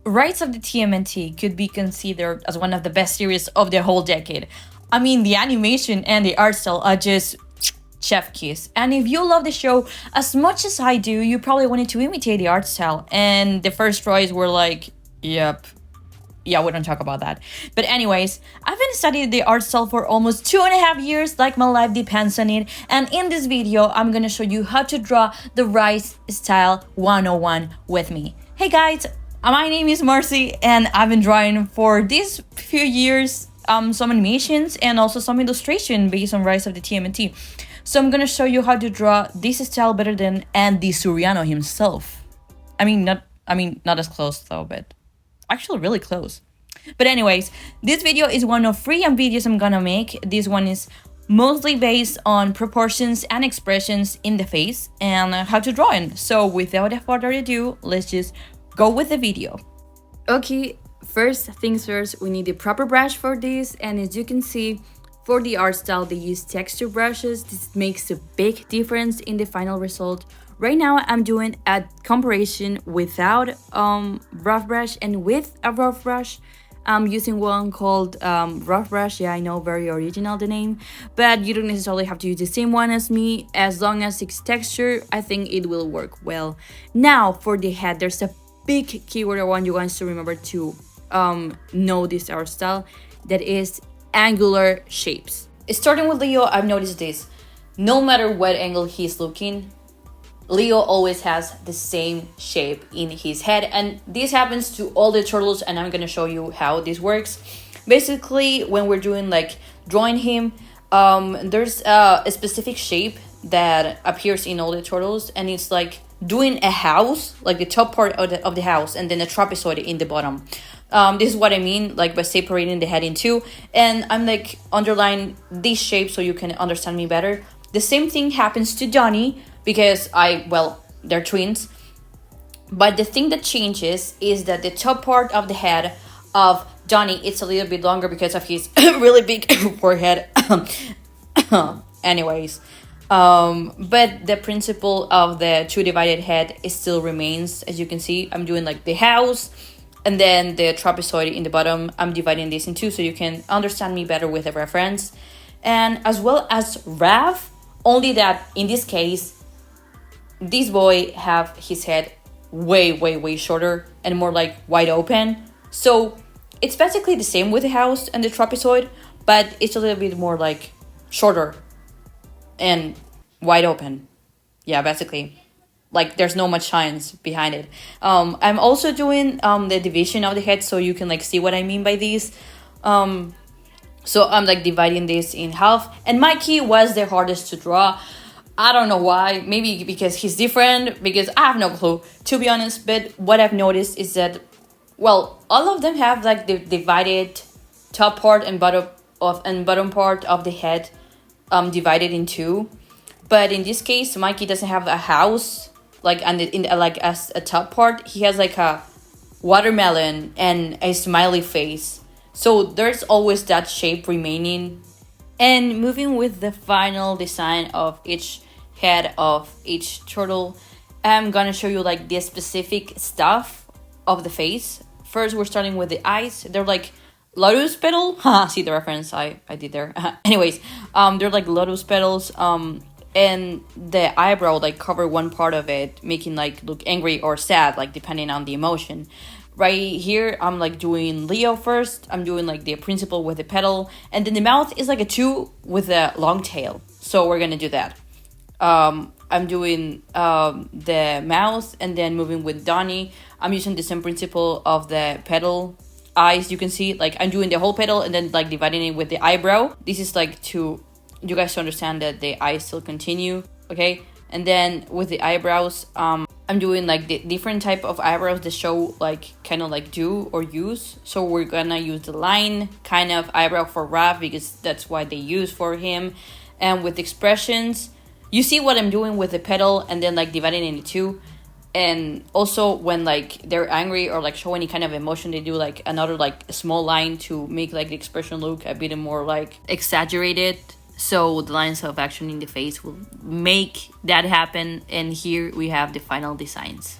Rise of the TMNT could be considered as one of the best series of the whole decade. I mean, the animation and the art style are just chef kiss. And if you love the show as much as I do, you probably wanted to imitate the art style. And the first tries were like, yep. Yeah, we don't talk about that. But anyways, I've been studying the art style for almost 2.5 years, like my life depends on it. And in this video, I'm gonna show you how to draw the Rise Style 101 with me. Hey guys, my name is Marci, and I've been drawing for these few years some animations and also some illustration based on Rise of the TMNT. So I'm gonna show you how to draw this style better than Andy Suriano himself. Not as close though, but actually really close. But anyways, this video is one of 3 videos I'm gonna make. This one is mostly based on proportions and expressions in the face and how to draw it. So without further ado, let's just go with the video. Okay, first things first, we need the proper brush for this, and as you can see, for the art style they use texture brushes. This makes a big difference in the final result. Right now I'm doing a comparison without rough brush and with a rough brush. I'm using one called rough brush. Yeah, I know, very original the name, but you don't necessarily have to use the same one as me. As long as it's texture, I think it will work well. Now for the head, there's a big keyword I want you guys to remember to know this art style, that is angular shapes. Starting with Leo, I've noticed this. No matter what angle he's looking, Leo always has the same shape in his head, and this happens to all the turtles, and I'm gonna show you how this works. Basically, when we're doing like drawing him, there's a specific shape that appears in all the turtles, and it's like doing a house, like the top part of the house, and then a trapezoid in the bottom. This is what I mean, like by separating the head in two, and I'm like underline this shape so you can understand me better. The same thing happens to Donnie, because they're twins. But the thing that changes is that the top part of the head of Donnie, it's a little bit longer because of his really big forehead. Anyways, but the principle of the two divided head it still remains. As you can see, I'm doing like the house and then the trapezoid in the bottom. I'm dividing this in two so you can understand me better with a reference. And as well as Rav, only that in this case, this boy have his head way shorter and more like wide open. So it's basically the same with the house and the trapezoid, but it's a little bit more like shorter and wide open. Yeah, basically. Like there's no much science behind it. I'm also doing the division of the head so you can like see what I mean by these. So I'm like dividing this in half, and Mikey was the hardest to draw. I don't know why, maybe because he's different, because I have no clue, to be honest. But what I've noticed is that, all of them have like the divided top part and bottom part of the head divided in two. But in this case, Mikey doesn't have a house, like as a top part. He has like a watermelon and a smiley face. So there's always that shape remaining. And moving with the final design of each head of each turtle, I'm gonna show you like the specific stuff of the face. First, we're starting with the eyes. They're like lotus petal. See the reference I did there. Anyways, they're like lotus petals. And the eyebrow like cover one part of it, making like look angry or sad, like depending on the emotion. Right here, I'm like doing Leo first. I'm doing like the principal with the petal, and then the mouth is like a 2 with a long tail. So we're gonna do that. I'm doing the mouth, and then moving with Donnie. I'm using the same principle of the petal eyes. You can see like I'm doing the whole petal and then like dividing it with the eyebrow. This is like to you guys to understand that the eyes still continue, okay? And then with the eyebrows, I'm doing like the different type of eyebrows that show like kind of like do or use. So we're gonna use the line kind of eyebrow for Raph because that's what they use for him. And with expressions, you see what I'm doing with the petal and then like dividing it into two. And also when like they're angry or like show any kind of emotion, they do like another like small line to make like the expression look a bit more like exaggerated. So the lines of action in the face will make that happen. And here we have the final designs.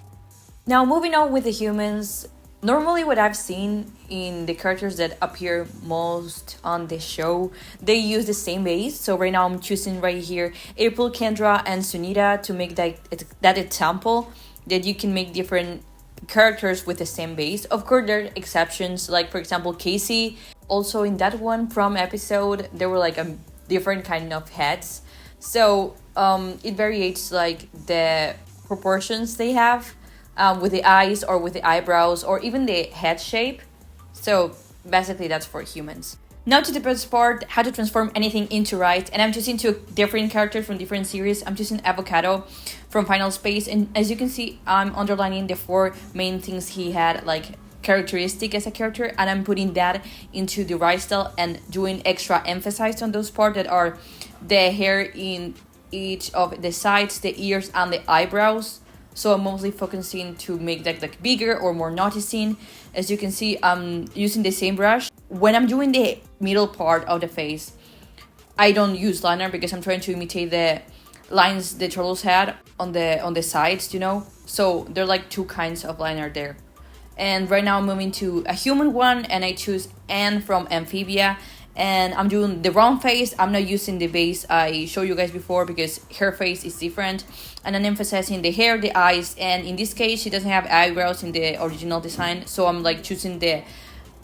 Now moving on with the humans, Normally what I've seen in the characters that appear most on the show, they use the same base. So right now I'm choosing right here April, Kendra, and Sunita to make that example that you can make different characters with the same base. Of course there are exceptions, like for example Casey. Also in that one prom episode there were like a different kind of heads. So it varies like the proportions they have, with the eyes or with the eyebrows or even the head shape. So basically that's for humans. Now to the best part, how to transform anything into rice. And I'm choosing two different characters from different series. I'm choosing Avocado from Final Space. And as you can see, I'm underlining the four main things he had, like characteristic as a character. And I'm putting that into the rice style and doing extra emphasis on those parts that are the hair in each of the sides, the ears, and the eyebrows. So I'm mostly focusing to make that like bigger or more noticing. As you can see, I'm using the same brush. When I'm doing the middle part of the face, I don't use liner because I'm trying to imitate the lines the turtles had on the sides, you know. So there are like two kinds of liner there. And right now I'm moving to a human one, and I choose Anne from Amphibia. And I'm doing the round face. I'm not using the base I showed you guys before because her face is different. And I'm emphasizing the hair, the eyes, and in this case she doesn't have eyebrows in the original design, so I'm like choosing the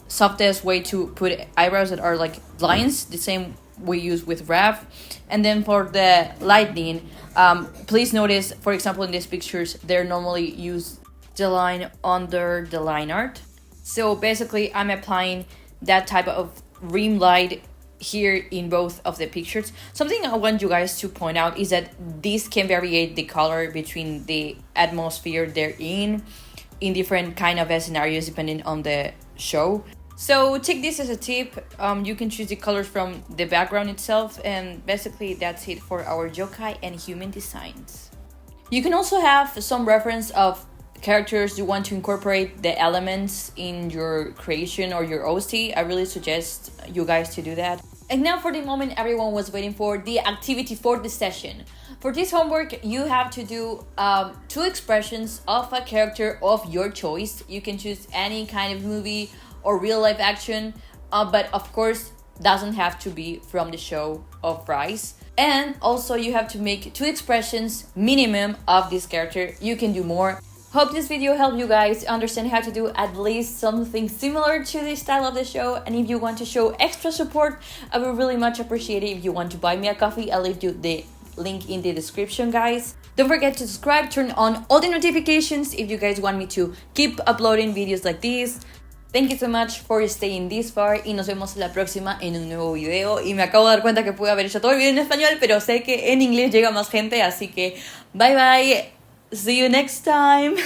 softest way to put eyebrows that are like lines, the same we use with Raph. And then for the lightning, please notice, for example, in these pictures they're normally use the line under the line art. So basically I'm applying that type of rim light here in both of the pictures. Something I want you guys to point out is that this can vary the color between the atmosphere they're in different kind of scenarios depending on the show. So take this as a tip. You can choose the colors from the background itself, and basically that's it for our yokai and human designs. You can also have some reference of characters you want to incorporate the elements in your creation or your OC. I really suggest you guys to do that. And now for the moment everyone was waiting for, the activity for the session. For this homework you have to do two expressions of a character of your choice. You can choose any kind of movie or real life action, but of course doesn't have to be from the show of Rice. And also you have to make two expressions minimum of this character. You can do more. Hope this video helped you guys understand how to do at least something similar to the style of the show. And if you want to show extra support, I would really much appreciate it if you want to buy me a coffee. I'll leave you the link in the description, guys. Don't forget to subscribe, turn on all the notifications if you guys want me to keep uploading videos like this. Thank you so much for staying this far y nos vemos la próxima en un nuevo video. Y me acabo de dar cuenta que pude haber hecho todo el video en español, pero sé que en inglés llega más gente, así que bye bye. See you next time.